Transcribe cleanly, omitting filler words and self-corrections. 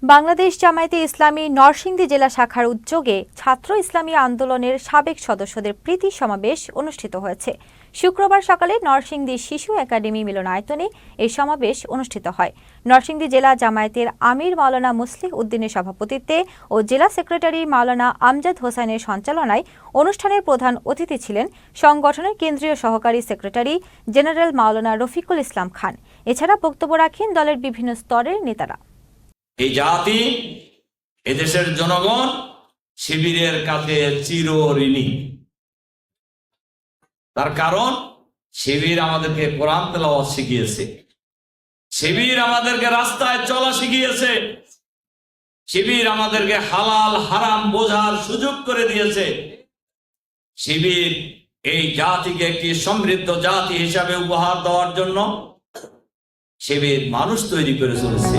বাংলাদেশ জামায়াতে ইসলামী নরসিংদী জেলা শাখার উদ্যোগে ছাত্র ইসলামী আন্দোলনের সাবেক সদস্যদের প্রীতি সমাবেশ অনুষ্ঠিত হয়েছে। শুক্রবার সকালে নরসিংদী শিশু একাডেমি মিলনায়তনে এই সমাবেশ অনুষ্ঠিত হয়। নরসিংদী জেলা জামায়াতের আমির মাওলানা মুসলিহ উদ্দিনের সভাপতিত্বে ও জেলা সেক্রেটারি মাওলানা আমজাদ হোসেনের সঞ্চালনায় অনুষ্ঠানের প্রধান অতিথি ছিলেন সংগঠনের কেন্দ্রীয় সহকারী সেক্রেটারি জেনারেল মাওলানা রফিকুল ইসলাম খান। এছাড়া বক্তব্য রাখেন দলের বিভিন্ন স্তরের নেতারা। এই জাতি, এদেশের জনগণ শিবিরের কাছে চিরঋণী। তার কারণ শিবির আমাদেরকে কোরআন তেলাওয়াত শিখিয়েছে, শিবির আমাদেরকে রাস্তায় চলা শিখিয়েছে, শিবির আমাদেরকে হালাল হারাম বোঝার সুযোগ করে দিয়েছে। শিবির এই জাতিকে একটি সমৃদ্ধ জাতি হিসাবে উপহার দেওয়ার জন্য শিবির মানুষ তৈরি করে চলেছে।